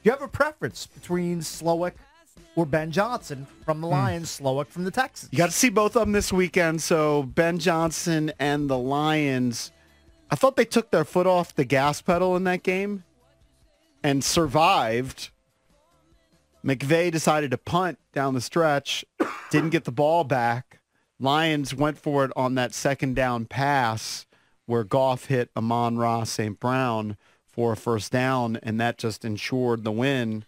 you have a preference between Slowick or Ben Johnson from the Lions, Slowick from the Texans? You got to see both of them this weekend. So Ben Johnson and the Lions, I thought they took their foot off the gas pedal in that game and survived. McVay decided to punt down the stretch, didn't get the ball back. Lions went for it on that second down pass where Goff hit Amon-Ra St. Brown for a first down, and that just ensured the win.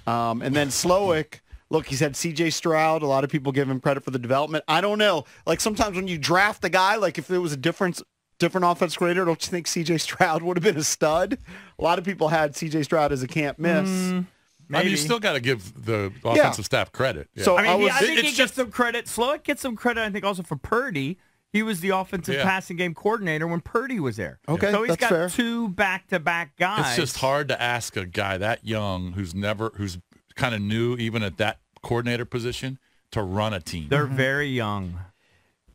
And then Slowick, look, he's had C.J. Stroud. A lot of people give him credit for the development. I don't know. Like sometimes when you draft a guy, like if there was a different offense coordinator, don't you think C.J. Stroud would have been a stud? A lot of people had C.J. Stroud as a can't miss. I mean, you still got to give the offensive staff credit. Yeah. So I think he gets some credit. Slowick gets some credit, I think, also for Purdy. He was the offensive passing game coordinator when Purdy was there. Okay, so he's got fair. two back-to-back guys. It's just hard to ask a guy that young who's kind of new, even at that coordinator position, to run a team. They're very young.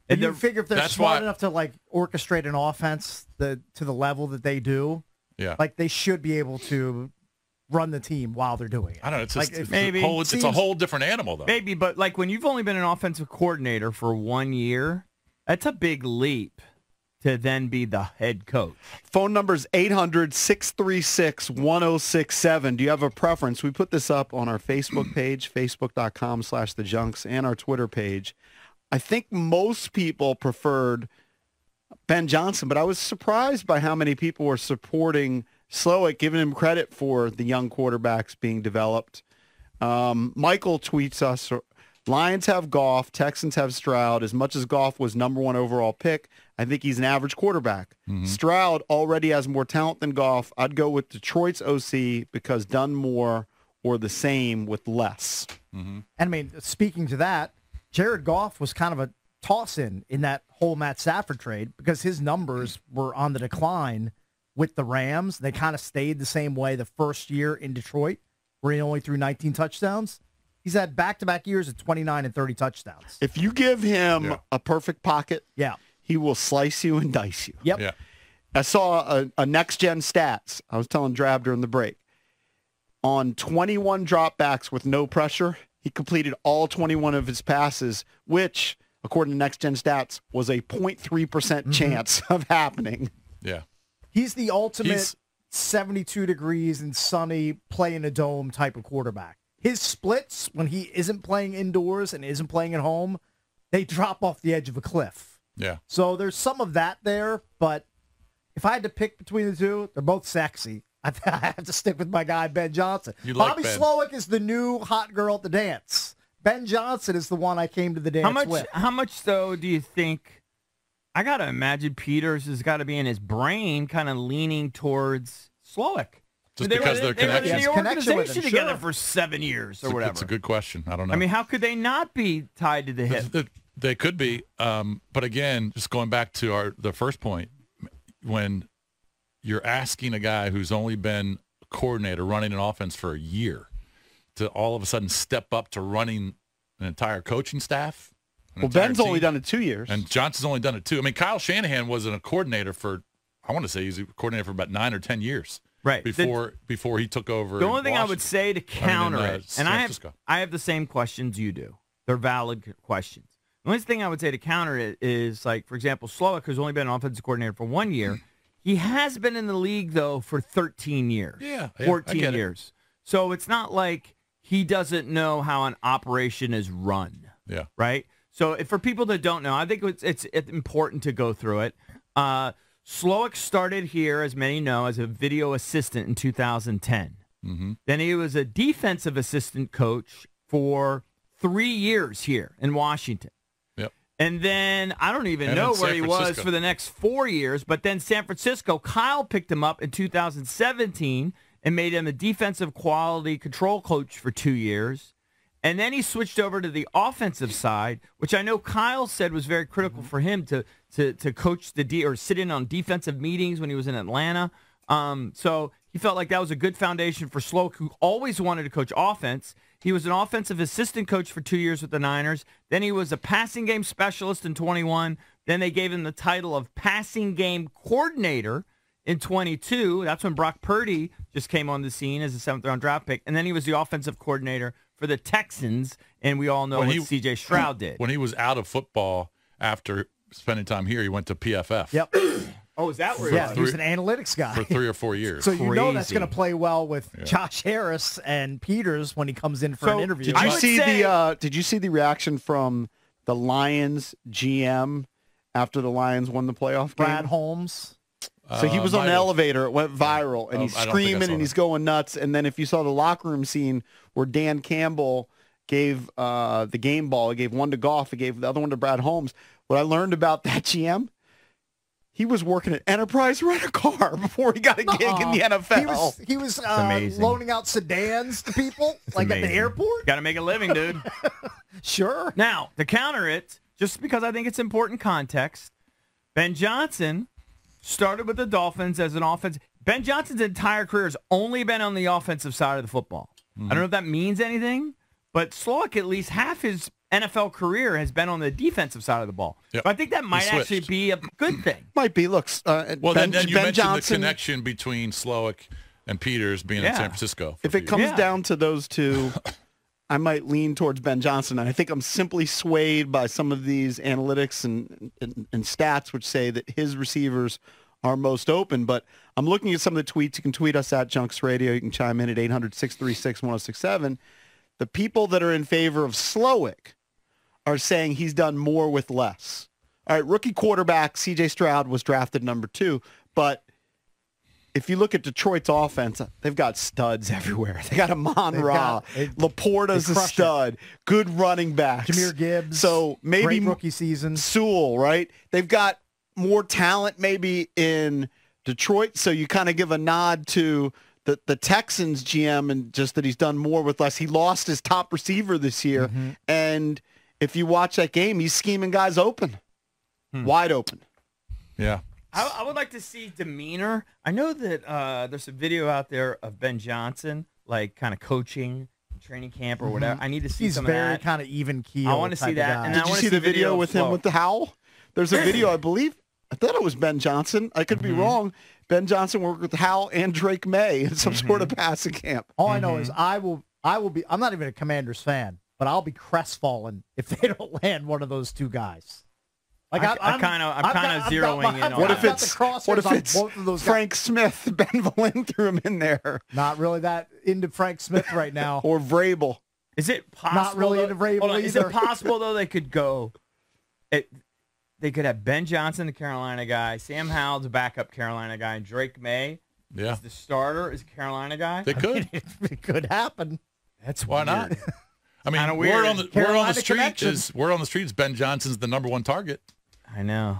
And you figure if they're smart enough to like orchestrate an offense to the level that they do, like they should be able to run the team while they're doing it. I don't know. It's just it's a whole different animal, though. Maybe, but like when you've only been an offensive coordinator for 1 year, that's a big leap to then be the head coach. Phone number's 800-636-1067. Do you have a preference? We put this up on our Facebook page, facebook.com/thejunks, and our Twitter page. I think most people preferred Ben Johnson, but I was surprised by how many people were supporting Slowick, giving him credit for the young quarterbacks being developed. Michael tweets us, Lions have Goff, Texans have Stroud. As much as Goff was number 1 overall pick, I think he's an average quarterback. Stroud already has more talent than Goff. I'd go with Detroit's OC because done more or the same with less. And I mean, speaking to that, Jared Goff was kind of a toss-in that whole Matt Stafford trade because his numbers were on the decline with the Rams. They kind of stayed the same way the first year in Detroit, where he only threw 19 touchdowns. He's had back-to-back years of 29 and 30 touchdowns. If you give him a perfect pocket, he will slice you and dice you. Yep. Yeah. I saw a next-gen stats. I was telling Drab during the break. On 21 dropbacks with no pressure, he completed all 21 of his passes, which, according to next-gen stats, was a 0.3% chance of happening. Yeah. He's the ultimate 72 degrees and sunny, play in a dome type of quarterback. His splits, when he isn't playing indoors and isn't playing at home, they drop off the edge of a cliff. Yeah. So there's some of that there, but if I had to pick between the two, they're both sexy. I have to stick with my guy, Ben Johnson. Bobby Slowick is the new hot girl at the dance. Ben Johnson is the one I came to the dance with. How much, though, do you think? I got to imagine Peters has got to be in his brain kind of leaning towards Slowick. Just because they're connected. They were in the organization together for 7 years or whatever. It's a good question. I don't know. I mean, how could they not be tied to the hip? They could be. But again, just going back to the first point, when you're asking a guy who's only been a coordinator running an offense for a year to all of a sudden step up to running an entire coaching staff. Well, Ben's only done it 2 years. And Johnson's only done it 2. I mean, Kyle Shanahan wasn't a coordinator for, I want to say he's a coordinator for about 9 or 10 years. Right. Before he took over. The only thing I would say to counter it, and I have the same questions you do. They're valid questions. The only thing I would say to counter it is, like, for example, Slowick, who's only been an offensive coordinator for 1 year, he has been in the league, though, for 13 years. 14 years. So it's not like he doesn't know how an operation is run. Yeah. Right? So for people that don't know, I think it's important to go through it. Slowick started here, as many know, as a video assistant in 2010. Then he was a defensive assistant coach for 3 years here in Washington. Yep. And then I don't even know where he was for the next 4 years, but then San Francisco, Kyle picked him up in 2017 and made him a defensive quality control coach for 2 years. And then he switched over to the offensive side, which I know Kyle said was very critical for him to coach or sit in on defensive meetings when he was in Atlanta. So he felt like that was a good foundation for Slowick, who always wanted to coach offense. He was an offensive assistant coach for 2 years with the Niners. Then he was a passing game specialist in 21. Then they gave him the title of passing game coordinator in 22. That's when Brock Purdy just came on the scene as a 7th-round draft pick. And then he was the offensive coordinator for the Texans, and we all know what C.J. Stroud did. When he was out of football after spending time here, he went to PFF. Yep. Oh, is that where he was an analytics guy. For 3 or 4 years. So you know that's going to play well with Josh Harris and Peters when he comes in for an interview. Did you see the reaction from the Lions GM after the Lions won the playoff game? Brad Holmes. So he was on an elevator. It went viral, and he's screaming and he's going nuts. And then if you saw the locker room scene where Dan Campbell gave the game ball, he gave one to Goff, he gave the other one to Brad Holmes. What I learned about that GM, he was working at Enterprise Rent-A-Car before he got a gig in the NFL. He was loaning out sedans to people, like at the airport. Got to make a living, dude. Sure. Now, to counter it, just because I think it's important context, Ben Johnson started with the Dolphins as an offense. Ben Johnson's entire career has only been on the offensive side of the football. I don't know if that means anything, but Slowick, at least half his NFL career has been on the defensive side of the ball. Yep. But I think that might actually be a good thing. Might be. Look, then you mentioned Johnson, the connection between Slowick and Peters being in San Francisco. If it comes down to those two, I might lean towards Ben Johnson. And I think I'm simply swayed by some of these analytics and stats which say that his receivers are most open. But I'm looking at some of the tweets. You can tweet us at Junks Radio. You can chime in at 800-636-1067. The people that are in favor of Slowick are saying he's done more with less. All right, rookie quarterback C.J. Stroud was drafted number 2, but if you look at Detroit's offense, they've got studs everywhere. They got Amon-Ra. Laporta's a stud. Good running backs. Jahmyr Gibbs. So maybe great rookie season. Sewell, right? They've got more talent maybe in Detroit, so you kind of give a nod to the Texans GM and just that he's done more with less. He lost his top receiver this year, and if you watch that game, he's scheming guys open, wide open. Yeah. I would like to see demeanor. I know that there's a video out there of Ben Johnson, like kind of coaching, training camp or whatever. I need to see some of that. He's very kind of even keel. I want to see that. And did you see the video with him with the howl? There's a video, I thought it was Ben Johnson. I could be wrong. Ben Johnson worked with Howell and Drake May in some sort of passing camp. All I know is I will be. I'm not even a Commanders fan, but I'll be crestfallen if they don't land one of those two guys. Like I'm kind of zeroing in on. What if it's both of those Frank Smith? Ben Valin threw him in there. Not really that into Frank Smith right now. Or Vrabel. Is it possible? Not really into Vrabel either. Is it possible though they could go? They could have Ben Johnson, the Carolina guy, Sam Howell, the backup Carolina guy, and Drake May is the starter, is a Carolina guy. They could. It could happen. That's why not? I mean, word on the streets. Ben Johnson's the number 1 target. I know.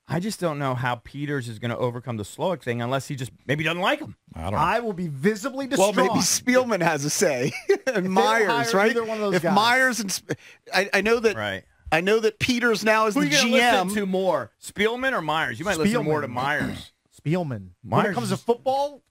I just don't know how Peters is going to overcome the Slowick thing unless he just maybe doesn't like him. I don't know. I will be visibly distraught. Well, maybe Spielman has a say. And Myers, right? If guys. Myers and I know that. Right. I know that Peters now is the GM. Who are you going to listen to more, Spielman or Myers? You might listen more to Myers. Spielman. When it comes to football,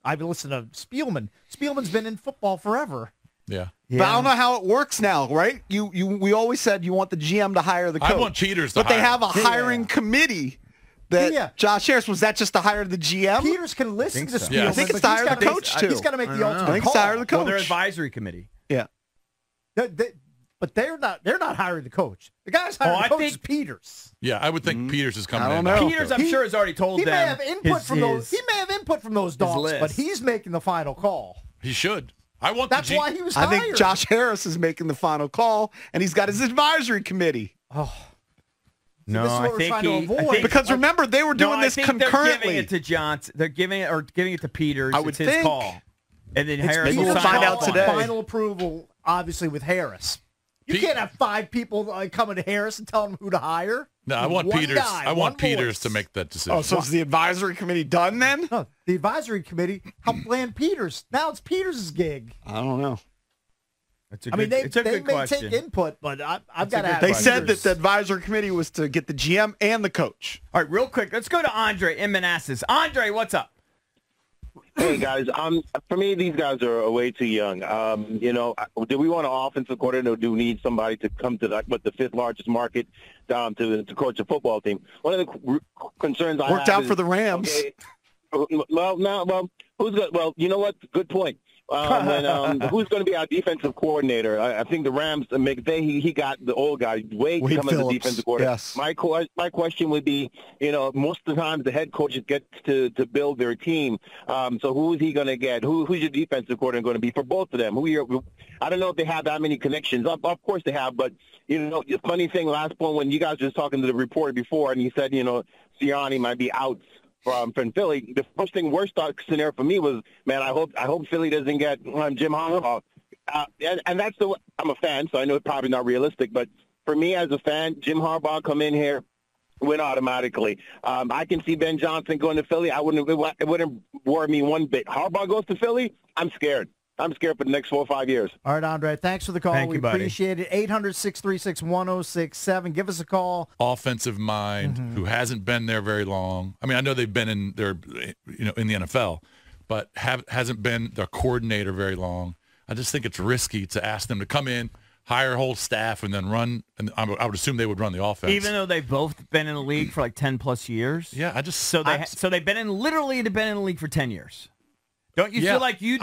I listen to Spielman. Spielman's been in football forever. Yeah. But I don't know how it works now, right? We always said you want the GM to hire the coach. I want Peters to hire. But they have a hiring committee that Josh Harris, was that just to hire the GM? Peters can listen to Spielman. I think it's to hire the coach, too. He's got to make the ultimate call. I think it's to hire the coach. Well, their advisory committee. Yeah. But they're not hiring the coach. The guy's hiring the coach is Peters. Yeah, I would think Peters is coming in. I don't know. Peters, I'm sure, has already told them. He may have input from those dogs, but he's making the final call. He should. That's why he was hired. I think Josh Harris is making the final call, and he's got his advisory committee. Oh. No, I think because remember, they were doing this concurrently. They're giving it to Johnson. They're giving it to Peters. I would think. His call. And then Harris will find out today. Final approval, obviously, with Harris. You can't have 5 people coming to Harris and telling him who to hire. No, I want Peters. I want Peters to make that decision. Oh, so is the advisory committee done then? No, the advisory committee helped land Peters. Now it's Peters' gig. I don't know. They may take input, but I've got to ask. They said that the advisory committee was to get the GM and the coach. All right, real quick, let's go to Andre in Manassas. Andre, what's up? Hey, guys. For me, these guys are way too young. Do we want an offensive coordinator, or do we need somebody to come to the 5th largest market to coach a football team? One of the concerns I have worked out for the Rams. Okay, Who's good? Well, you know what? Good point. Who's going to be our defensive coordinator? I think the Rams, McVay, he got the old guy. Wade becoming the defensive coordinator. Yes. My question would be, most of the time the head coaches get to build their team. So who is he going to get? Who's your defensive coordinator going to be for both of them? I don't know if they have that many connections. Of course they have, but the funny thing, last point when you guys were just talking to the reporter before, and he said, Sirianni might be out from Philly. The worst scenario for me was, man, I hope Philly doesn't get Jim Harbaugh. And that's I'm a fan, so I know it's probably not realistic, but for me as a fan, Jim Harbaugh come in here, win automatically. I can see Ben Johnson going to Philly. It wouldn't worry me one bit. Harbaugh goes to Philly, I'm scared. I'm scared for the next 4 or 5 years. All right, Andre, thanks for the call. Thank we you, buddy. appreciate it. 800-636-1067. Give us a call. Offensive mind who hasn't been there very long. I mean, I know they've been in their, in the NFL, but hasn't been their coordinator very long. I just think it's risky to ask them to come in, hire a whole staff, and then run. And I would assume they would run the offense, even though they've both been in the league for like 10 plus years. Yeah, so they've been in the league for 10 years. Don't you feel like you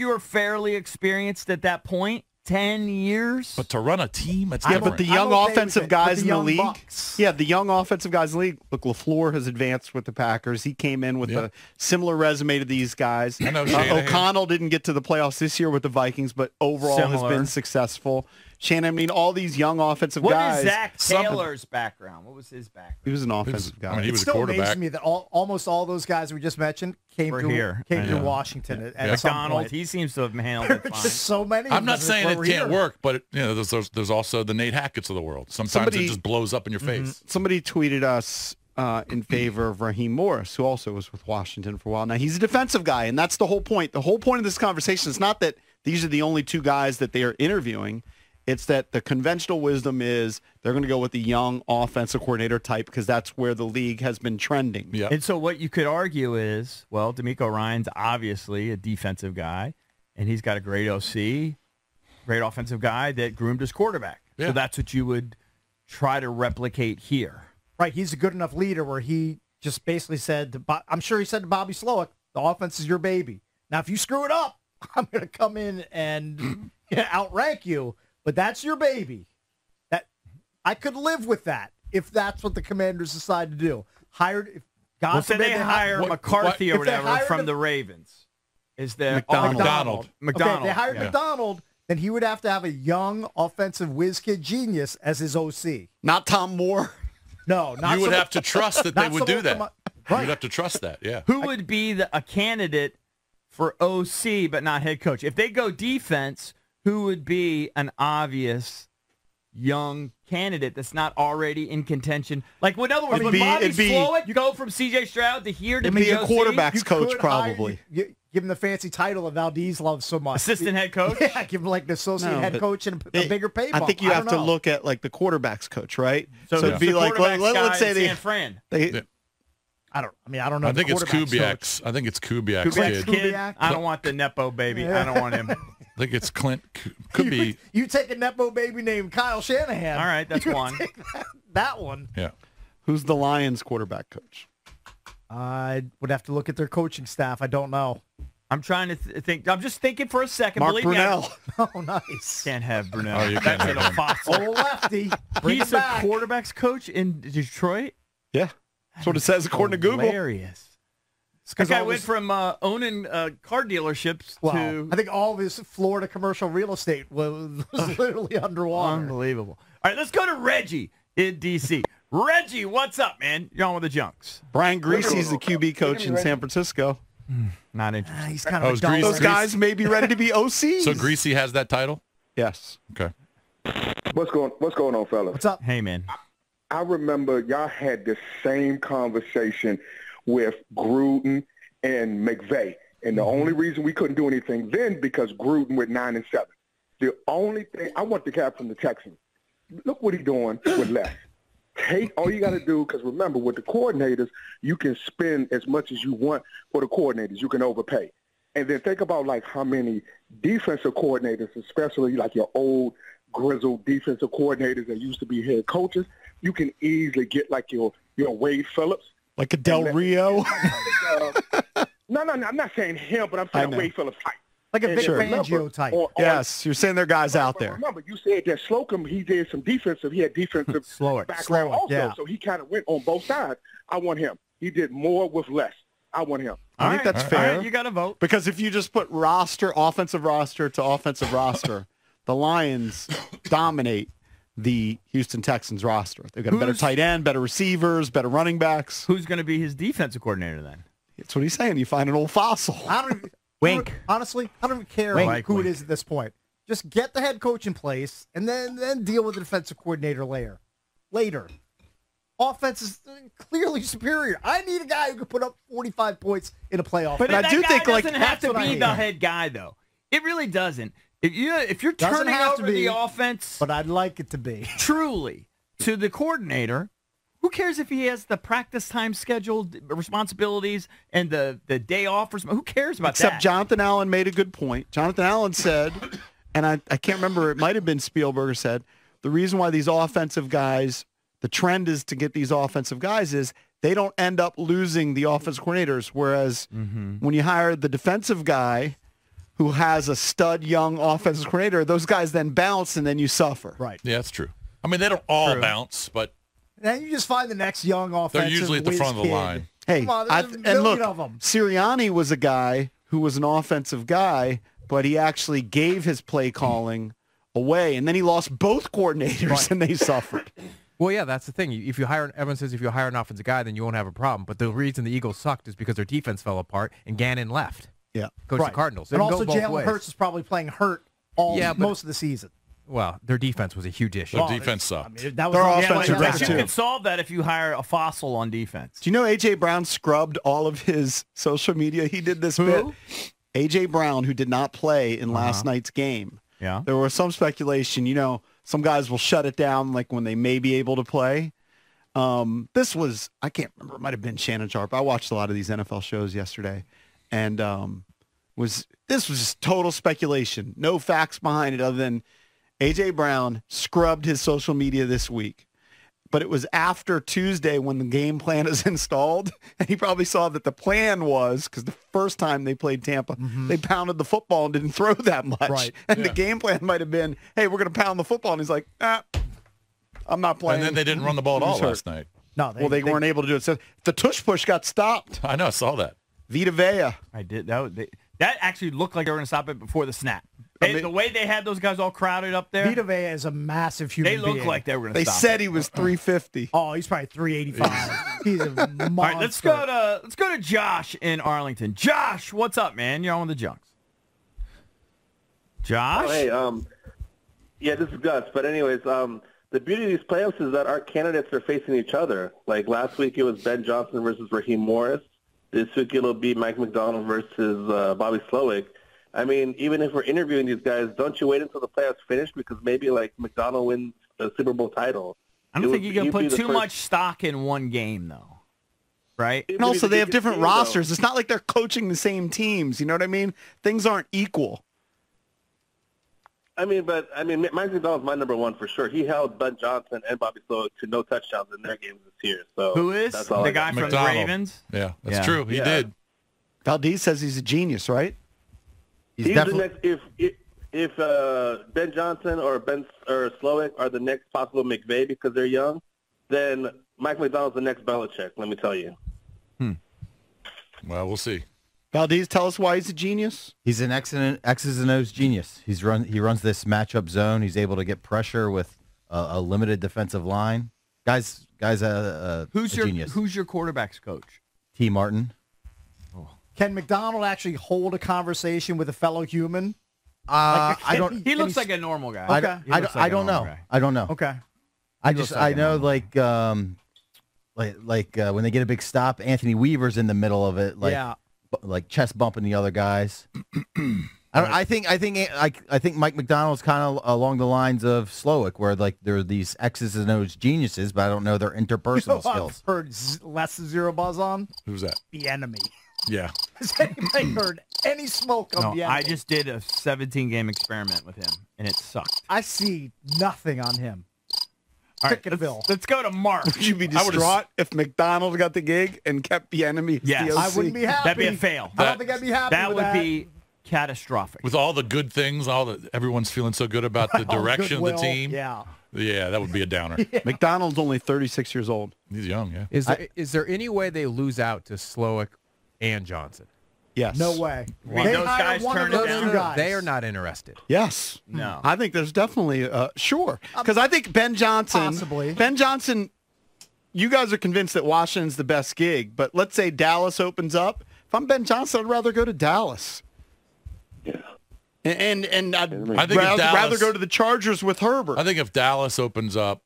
were fairly experienced at that point? 10 years? But to run a team, it's Yeah, different. but the young offensive guys in the league. Bucks. Yeah, the young offensive guys in the league. Look, LaFleur has advanced with the Packers. He came in with a similar resume to these guys. I know O'Connell didn't get to the playoffs this year with the Vikings, but overall has been successful. Shannon, I mean, all these young offensive guys. What is Zach Taylor's background? What was his background? He was an offensive guy. I mean, he was a Still quarterback. amazes me that almost all those guys we just mentioned came to Washington. At some McDonald, point. he seems to have handled it fine. Just so many. I'm not saying it can't work. work, but there's also the Nate Hackett's of the world. Sometimes it just blows up in your face. Somebody tweeted us in favor of Raheem Morris, who also was with Washington for a while. Now, he's a defensive guy, and that's the whole point. The whole point of this conversation is not that these are the only two guys that they are interviewing. It's that the conventional wisdom is they're going to go with the young offensive coordinator type because that's where the league has been trending. Yeah. And so what you could argue is, well, D'Amico Ryan's obviously a defensive guy, and he's got a great OC, great offensive guy that groomed his quarterback. Yeah. So that's what you would try to replicate here. Right, he's a good enough leader where he just basically said, I'm sure he said to Bobby Slowick, the offense is your baby. Now, if you screw it up, I'm going to come in and outrank you. But that's your baby. That I could live with that if that's what the Commanders decide to do. Say they hire McCarthy or whatever from the Ravens. Is there McDonald? McDonald. Okay, if they hired McDonald, then he would have to have a young offensive whiz kid genius as his OC. Not Tom Moore. No, not You would have to trust that they would do that. Right. You would have to trust that, yeah. Who would be a candidate for OC but not head coach? If they go defense, who would be an obvious young candidate that's not already in contention? Like, in other words, would Bobby Slowick go from C.J. Stroud to here to be a OC? quarterback's coach, probably. Give him the fancy title that Valdez loves so much. Assistant head coach? Yeah, give him like the associate head coach and a bigger pay bump. I think you have to look at like the quarterback's coach, right? So it'd be like, let's say San Fran. I don't know. I think it's Kubiak's. I think it's Kubiak's kid. Kubiak? I don't want the Nepo baby. I don't want him. I think it's Clint. Could be. You take a Nepo baby named Kyle Shanahan. All right, that's one. That one. Yeah. Who's the Lions quarterback coach? I would have to look at their coaching staff. I don't know. I'm trying to think. I'm just thinking for a second. Mark Believe Brunell. Me, Oh, nice. can't have Brunell. Oh, you can't That's have a fossil. Oh, lefty. Bring He's it a back. quarterback's coach in Detroit? Yeah. That's what it says according to Google. Hilarious. That guy went from owning car dealerships to... I think all of his Florida commercial real estate was literally underwater. Unbelievable. All right, let's go to Reggie in D.C. Reggie, what's up, man? You're on with the Junks. Brian Griese's the QB coach in San Francisco. Not interested. He's kind of a Greasy. Those guys may be ready to be OCs. So Greasy has that title? Yes. Okay. What's going on, fellas? What's up? Hey, man. I remember y'all had this same conversation with Gruden and McVay. And the only reason we couldn't do anything then because Gruden went 9-7. The only thing I want the cap from the Texans. Look what he's doing with less. All you got to do, because remember, with the coordinators, you can spend as much as you want for the coordinators. You can overpay. And then think about, like, how many defensive coordinators, especially like your old grizzled defensive coordinators that used to be head coaches, you can easily get like your Wade Phillips. Like a Del Rio. No, I'm not saying him, but I'm saying the way he feels type. Like a Vic Sure. Fangio type. Yes, you're saying there are guys out there. Remember, you said that Slocum, he did some defensive. He had defensive background also, yeah. so he kind of went on both sides. I want him. He did more with less. I want him. I think that's fair. All right, you got to vote. Because if you just put offensive roster to offensive roster, the Lions dominate the Houston Texans roster. They've got a better tight end, better receivers, better running backs. Who's going to be his defensive coordinator then? That's what he's saying. You find an old fossil. Wink. Honestly, I don't even care who it is at this point. Just get the head coach in place and then deal with the defensive coordinator later. Offense is clearly superior. I need a guy who can put up 45 points in a playoff. But I do think doesn't have to that's what I be the hate. head guy, though. It really doesn't. If you're Doesn't turning have to over be, the offense but I'd like it to be. truly to the coordinator, who cares if he has the practice time scheduled responsibilities and the day off? Who cares about that? Except Jonathan Allen made a good point. Jonathan Allen said, and I can't remember, it might have been Spielberger said, the reason why these offensive guys, the trend is to get these offensive guys is they don't end up losing the offensive coordinators. Whereas when you hire the defensive guy who has a stud young offensive coordinator, those guys then bounce and then you suffer. Right. Yeah, that's true. I mean, they don't all bounce, but Then you just find the next young offensive they're usually at the whiz front of the kid. line. Hey, Come on, there's a and million look, of them. Sirianni was a guy who was an offensive guy, but he actually gave his play calling away, and then he lost both coordinators, and they suffered. Well, yeah, that's the thing. If you hire, everyone says if you hire an offensive guy, then you won't have a problem. But the reason the Eagles sucked is because their defense fell apart and Gannon left. Yeah, Coach the Cardinals. And It also can go both Jalen ways. Hurts is probably playing hurt most of the season. Well, their defense was a huge issue. Their defense sucked. I mean, that was Their on offense the was other bad, You too. can solve that if you hire a fossil on defense. Do you know A.J. Brown scrubbed all of his social media? He did this bit. A.J. Brown, who did not play in last night's game. Yeah. There was some speculation, some guys will shut it down like when they may be able to play. This was, I can't remember, it might have been Shannon Sharp. I watched a lot of these NFL shows yesterday, and this was just total speculation. No facts behind it other than A.J. Brown scrubbed his social media this week. But it was after Tuesday when the game plan is installed, and he probably saw that the plan was, because the first time they played Tampa, they pounded the football and didn't throw that much. Right. And the game plan might have been, hey, we're going to pound the football. And he's like, I'm not playing. And then they didn't run the ball at all last night. No, they weren't able to do it. So the tush push got stopped. I know, I saw that. Vita Vea. I did. That actually looked like they were going to stop it before the snap. The way they had those guys all crowded up there, Vita Vea is a massive human they looked being. like they were going to They stop said it. he was 350. Oh, he's probably 385. He's a monster. All right, let's go to Josh in Arlington. Josh, what's up, man? You're on with the Junks. Josh? Oh, hey, yeah, this is Gus. But anyways, the beauty of these playoffs is that our candidates are facing each other. Like last week, it was Ben Johnson versus Raheem Morris. This week, it'll be Mike McDonald versus Bobby Slowick. I mean, even if we're interviewing these guys, don't you wait until the playoffs finish? Because maybe, like, McDonald wins a Super Bowl title. I don't think you can put too much stock in one game, though. Right? And also, they have different rosters. It's not like they're coaching the same teams. You know what I mean? Things aren't equal. I mean, Mike McDonald's my number one for sure. He held Ben Johnson and Bobby Slowick to no touchdowns in their games this year. So who is that's all the I guy got. from McDonald. the Ravens? Yeah, that's Yeah. true. He Yeah. did. Valdez says he's a genius, right? He's the next. If Ben Johnson or Slowick are the next possible McVay because they're young, then Mike McDonald's the next Belichick. Let me tell you. Well, we'll see. Valdez, tell us why he's a genius. He's an excellent X's and O's genius. He runs this matchup zone. He's able to get pressure with a limited defensive line. Guy's a genius. Who's your quarterback's coach? T. Martin. Can McDonald actually hold a conversation with a fellow human? I don't. He looks like a normal guy. Okay. I don't know. I don't know. Okay. I know like when they get a big stop, Anthony Weaver's in the middle of it, like chest bumping the other guys. I think Mike McDonald's kind of along the lines of Slowick, where like there are these X's and O's geniuses, but I don't know their interpersonal skills. I've heard less than zero buzz on Who's that? the enemy. Yeah. Has anybody heard any smoke on the enemy? I just did a 17-game experiment with him, and it sucked. I see nothing on him. Picketville. Let's go to Mark. Would you be distraught if McDonald got the gig and kept the enemy? Yes. I wouldn't be happy. That'd be a fail. I don't think I'd be happy That with would that. be catastrophic. With all the good things, everyone's feeling so good about the direction of the Goodwill, team. Yeah. Yeah, that would be a downer. McDonald's only 36 years old. He's young, yeah. Is there any way they lose out to Slowick and Johnson? Yes. No way. mean They those hire guys one of turned it those down? two guys. They are not interested. Yes. No. I think there's definitely sure because I think Ben Johnson. Possibly. Ben Johnson. You guys are convinced that Washington's the best gig, but let's say Dallas opens up. If I'm Ben Johnson, I'd rather go to Dallas. Yeah. And I'd I think if rather go to the Chargers with Herbert. I think if Dallas opens up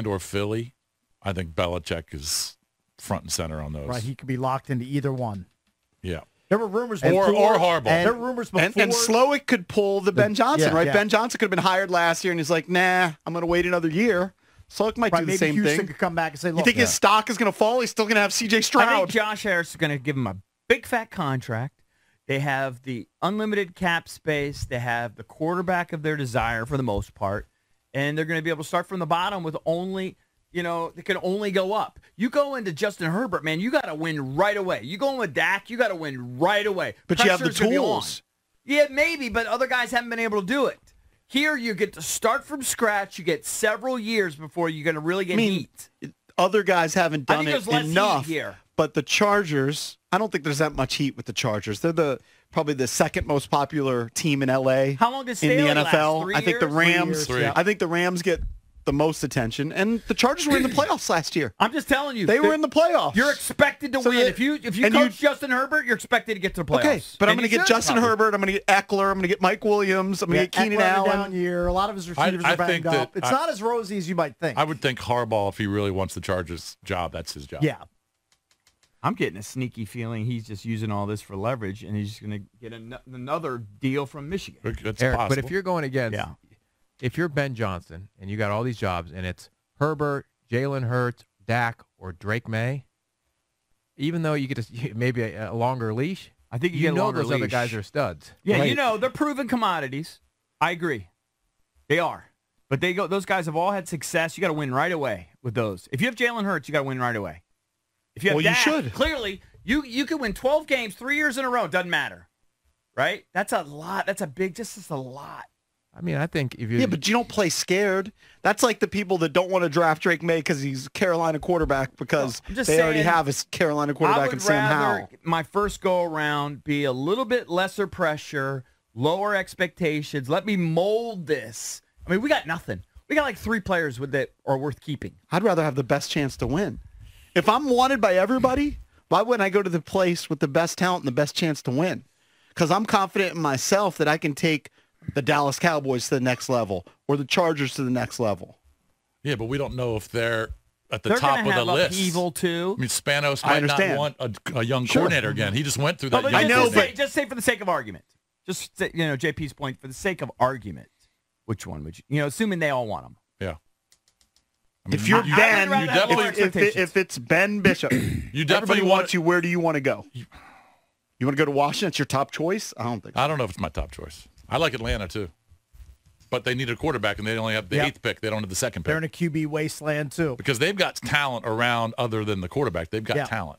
or Philly, I think Belichick is front and center on those. Right, he could be locked into either one. Yeah. There were rumors Or before. Harbaugh. There were rumors before. And Slowick could pull the Ben Johnson, yeah, right? yeah. Ben Johnson could have been hired last year, and he's like, nah, I'm going to wait another year. Slowick might right, do the maybe same Houston thing. could come back and say, You look, think his stock is going to fall? He's still going to have C.J. I Stroud. think Josh Harris is going to give him a big fat contract. They have the unlimited cap space. They have the quarterback of their desire for the most part. And they're going to be able to start from the bottom with only, they can only go up. You go into Justin Herbert, man, you got to win right away. You go in with Dak, you got to win right away. But you have the Pressure's gonna be on. tools. Yeah, maybe, but other guys haven't been able to do it. Here, you get to start from scratch. You get several years before you're going to really get heat. Other guys haven't I done think it there's less enough. heat here. But the Chargers, I don't think there's that much heat with the Chargers. They're probably the second most popular team in LA. How long does in the Staley last? NFL? 3 I think the years? Rams. 3 years. I think the Rams get the most attention, and the Chargers were in the playoffs last year. I'm just telling you. They were in the playoffs. You're expected to So win. that- If you and coach Justin Herbert, you're expected to get to the playoffs. Okay, but I'm And going to you get should, Justin probably. Herbert. I'm going to get Eckler. I'm going to get Mike Williams. I'm going to get Keenan Eckler had a down Allen. year. A lot of his receivers I are think banged up. that It's not as rosy as you might think. I would think Harbaugh, if he really wants the Chargers job, that's his job. yeah. I'm getting a sneaky feeling he's just using all this for leverage, and he's just going to get another deal from Michigan. That's Eric, possible. but if you're going against, if you're Ben Johnson and you got all these jobs and it's Herbert, Jalen Hurts, Dak, or Drake May, even though you get maybe a longer leash, I think you you get a know longer those other leash. guys are studs. Yeah, Right. they're proven commodities. I agree. They are. But those guys have all had success. You got to win right away with those. If you have Jalen Hurts, you got to win right away. If you have Well, you Dak, should. clearly, you can win 12 games 3 years in a row. Doesn't matter. Right? That's a lot. That's a lot. I mean, I think if you Yeah, but you don't play scared. That's like the people that don't want to draft Drake May because he's a Carolina quarterback because I'm just they already saying, have a Carolina I quarterback would in Sam rather Howell. my first go around be a little bit lesser pressure, lower expectations. Let me mold this. I mean, we got nothing. We got like 3 players that are worth keeping. I'd rather have the best chance to win. If I'm wanted by everybody, why wouldn't I go to the place with the best talent and the best chance to win? Because I'm confident in myself that I can take the Dallas Cowboys to the next level or the Chargers to the next level. Yeah, but we don't know if they're at the They're top gonna of the have list. upheaval too. I mean, Spanos I might not understand. want a young coordinator again. He just went through that. But young I know, coordinator. just say for the sake of argument, just say, JP's point for the sake of argument, which one would you? Assuming they all want them. Yeah. I mean, If you're you, Ben, rather have lower expectations. if it's Ben Bishop, you everybody definitely wants you. Where do you want to go? You want to go to Washington? It's your top choice? I don't think so. I don't know if it's my top choice. I like Atlanta too, but they need a quarterback, and they only have the 8th pick. They don't have the 2nd They're in pick a QB wasteland, too. because they've got talent around other than the quarterback. They've got Yeah. talent.